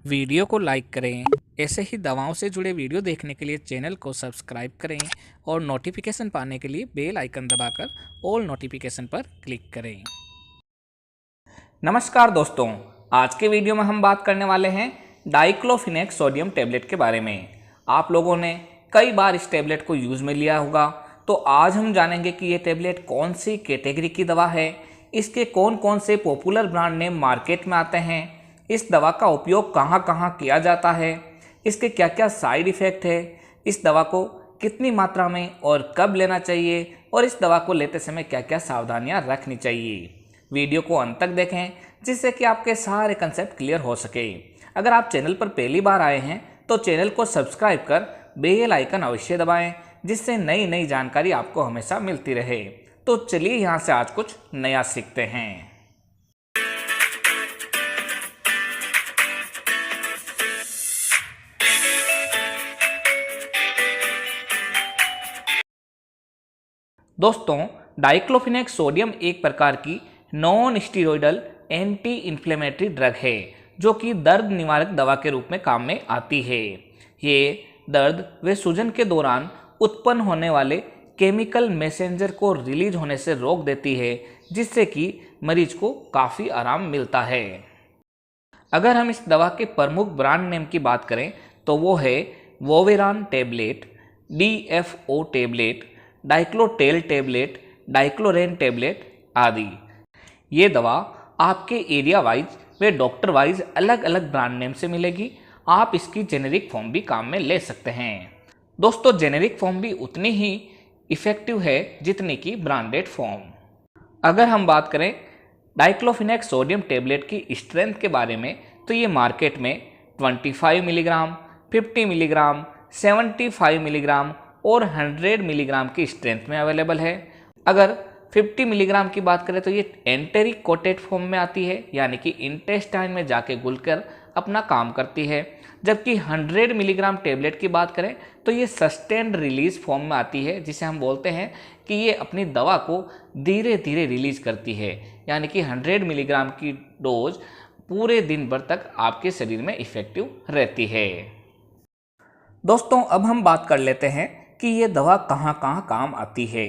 Video को like करें। ऐसे ही दवाओं से जुड़े वीडियो देखने के लिए चैनल को सब्सक्राइब करें और नोटिफिकेशन पाने के लिए बेल आइकन दबाकर ऑल नोटिफिकेशन पर क्लिक करें। नमस्कार दोस्तों, आज के वीडियो में हम बात करने वाले हैं डाइक्लोफिनेक सोडियम टेबलेट के बारे में। आप लोगों ने कई बार इस टेबलेट को यूज़ में लिया होगा, तो आज हम जानेंगे कि ये टेबलेट कौन सी कैटेगरी की दवा है, इसके कौन कौन से पॉपुलर ब्रांड नेम मार्केट में आते हैं, इस दवा का उपयोग कहाँ कहाँ किया जाता है, इसके क्या क्या साइड इफ़ेक्ट है, इस दवा को कितनी मात्रा में और कब लेना चाहिए और इस दवा को लेते समय क्या क्या सावधानियाँ रखनी चाहिए। वीडियो को अंत तक देखें जिससे कि आपके सारे कंसेप्ट क्लियर हो सके। अगर आप चैनल पर पहली बार आए हैं तो चैनल को सब्सक्राइब कर बेल आइकन अवश्य दबाएं, जिससे नई नई जानकारी आपको हमेशा मिलती रहे। तो चलिए यहाँ से आज कुछ नया सीखते हैं। दोस्तों, डाइक्लोफिनेक सोडियम एक प्रकार की non steroidal anti inflammatory drug है जो कि दर्द निवारक दवा के रूप में काम में आती है। ये दर्द व सूजन के दौरान उत्पन्न होने वाले केमिकल मैसेंजर को रिलीज होने से रोक देती है, जिससे कि मरीज को काफ़ी आराम मिलता है। अगर हम इस दवा के प्रमुख ब्रांड नेम की बात करें तो वो है Voveran tablet, DFO tablet, Diclotal tablet, Dicloran tablet आदि। ये दवा आपके एरिया वाइज व डॉक्टर वाइज अलग अलग ब्रांड नेम से मिलेगी। आप इसकी जेनेरिक फॉर्म भी काम में ले सकते हैं। दोस्तों, जेनेरिक फॉर्म भी उतनी ही इफ़ेक्टिव है जितनी की ब्रांडेड फॉर्म। अगर हम बात करें डाइक्लोफिनेक सोडियम टेबलेट की स्ट्रेंथ के बारे में तो ये मार्केट में 25 मिलीग्राम, 50 मिलीग्राम, 75 मिलीग्राम और 100 मिलीग्राम की स्ट्रेंथ में अवेलेबल है। अगर 50 मिलीग्राम की बात करें तो ये एंटेरिक कोटेड फॉर्म में आती है, यानी कि इंटेस्टाइन में जाके घुलकर अपना काम करती है। जबकि 100 मिलीग्राम टेबलेट की बात करें तो ये सस्टेन्ड रिलीज फॉर्म में आती है, जिसे हम बोलते हैं कि ये अपनी दवा को धीरे धीरे रिलीज करती है, यानी कि 100 मिलीग्राम की डोज पूरे दिन भर तक आपके शरीर में इफ़ेक्टिव रहती है। दोस्तों, अब हम बात कर लेते हैं कि ये दवा कहाँ कहाँ काम आती है।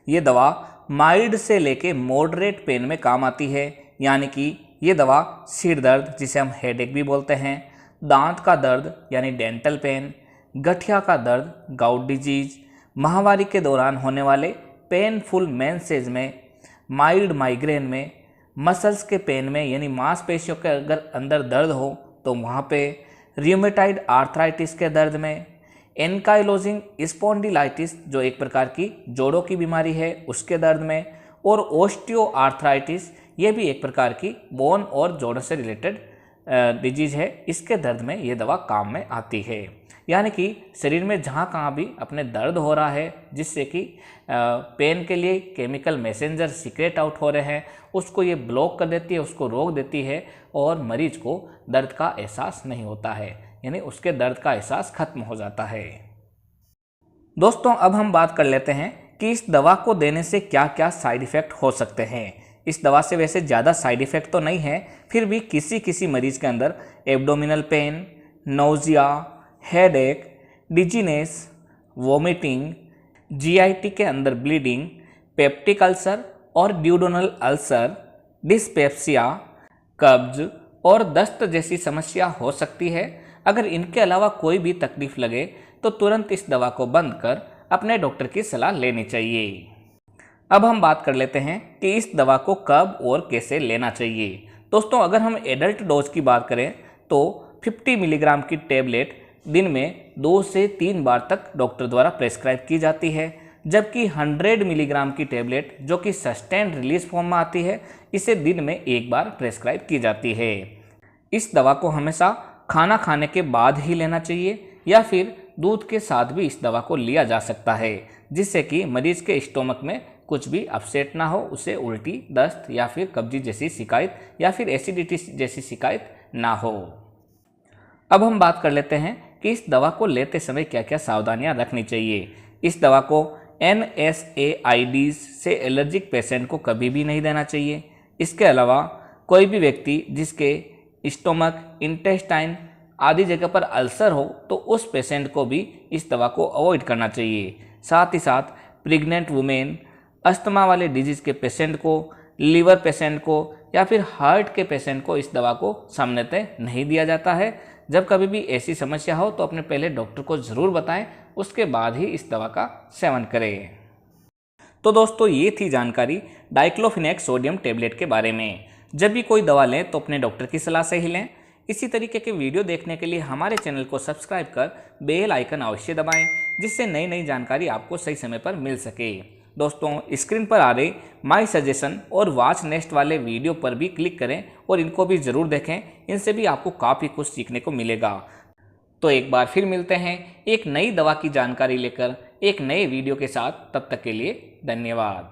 ये दवा माइल्ड से लेके मॉडरेट पेन में काम आती है, यानी कि ये दवा सिर दर्द, जिसे हम हेडेक भी बोलते हैं, दांत का दर्द यानी डेंटल पेन, गठिया का दर्द गाउट डिजीज, माहवारी के दौरान होने वाले पेनफुल मेंसेज में, माइल्ड माइग्रेन में, मसल्स के पेन में यानी मांसपेशियों के अगर अंदर दर्द हो तो वहाँ पे, रियूमेटाइड आर्थराइटिस के दर्द में, एनकाइलोजिंग स्पॉन्डिलाइटिस जो एक प्रकार की जोड़ों की बीमारी है उसके दर्द में, और ओस्टियो आर्थराइटिस ये भी एक प्रकार की बोन और जोड़ों से रिलेटेड डिजीज़ है, इसके दर्द में ये दवा काम में आती है। यानी कि शरीर में जहाँ कहाँ भी अपने दर्द हो रहा है जिससे कि पेन के लिए केमिकल मैसेंजर सीक्रेट आउट हो रहे हैं, उसको ये ब्लॉक कर देती है, उसको रोक देती है और मरीज को दर्द का एहसास नहीं होता है, यानी उसके दर्द का एहसास खत्म हो जाता है। दोस्तों, अब हम बात कर लेते हैं कि इस दवा को देने से क्या क्या साइड इफ़ेक्ट हो सकते हैं। इस दवा से वैसे ज़्यादा साइड इफ़ेक्ट तो नहीं है, फिर भी किसी किसी मरीज़ के अंदर abdominal pain, nausea, headache, dizziness, vomiting, GIT के अंदर ब्लीडिंग, पेप्टिक अल्सर और ड्यूडोनल अल्सर, डिस्पेप्सिया, कब्ज और दस्त जैसी समस्या हो सकती है। अगर इनके अलावा कोई भी तकलीफ लगे तो तुरंत इस दवा को बंद कर अपने डॉक्टर की सलाह लेनी चाहिए। अब हम बात कर लेते हैं कि इस दवा को कब और कैसे लेना चाहिए। दोस्तों, अगर हम एडल्ट डोज की बात करें तो 50 मिलीग्राम की टेबलेट दिन में 2 से 3 बार तक डॉक्टर द्वारा प्रेस्क्राइब की जाती है, जबकि 100 मिलीग्राम की टेबलेट जो कि सस्टेन्ड रिलीज फॉर्म में आती है, इसे दिन में 1 बार प्रेस्क्राइब की जाती है। इस दवा को हमेशा खाना खाने के बाद ही लेना चाहिए या फिर दूध के साथ भी इस दवा को लिया जा सकता है, जिससे कि मरीज के स्टोमक में कुछ भी अपसेट ना हो, उसे उल्टी, दस्त या फिर कब्जी जैसी शिकायत या फिर एसिडिटी जैसी शिकायत ना हो। अब हम बात कर लेते हैं कि इस दवा को लेते समय क्या क्या सावधानियां रखनी चाहिए। इस दवा को NSAIDs से एलर्जिक पेशेंट को कभी भी नहीं देना चाहिए। इसके अलावा कोई भी व्यक्ति जिसके स्टोमक, इंटेस्टाइन आदि जगह पर अल्सर हो तो उस पेशेंट को भी इस दवा को अवॉइड करना चाहिए। साथ ही साथ प्रेग्नेंट वुमेन, अस्थमा वाले डिजीज़ के पेशेंट को, लीवर पेशेंट को या फिर हार्ट के पेशेंट को इस दवा को सामान्यतः नहीं दिया जाता है। जब कभी भी ऐसी समस्या हो तो अपने पहले डॉक्टर को ज़रूर बताएं, उसके बाद ही इस दवा का सेवन करें। तो दोस्तों ये थी जानकारी डाइक्लोफिनेक सोडियम टेबलेट के बारे में। जब भी कोई दवा लें तो अपने डॉक्टर की सलाह से ही लें। इसी तरीके के वीडियो देखने के लिए हमारे चैनल को सब्सक्राइब कर बेल आइकन अवश्य दबाएं, जिससे नई नई जानकारी आपको सही समय पर मिल सके। दोस्तों स्क्रीन पर आ रहे माई सजेशन और वॉच नेक्स्ट वाले वीडियो पर भी क्लिक करें और इनको भी ज़रूर देखें, इनसे भी आपको काफ़ी कुछ सीखने को मिलेगा। तो एक बार फिर मिलते हैं एक नई दवा की जानकारी लेकर एक नए वीडियो के साथ। तब तक के लिए धन्यवाद।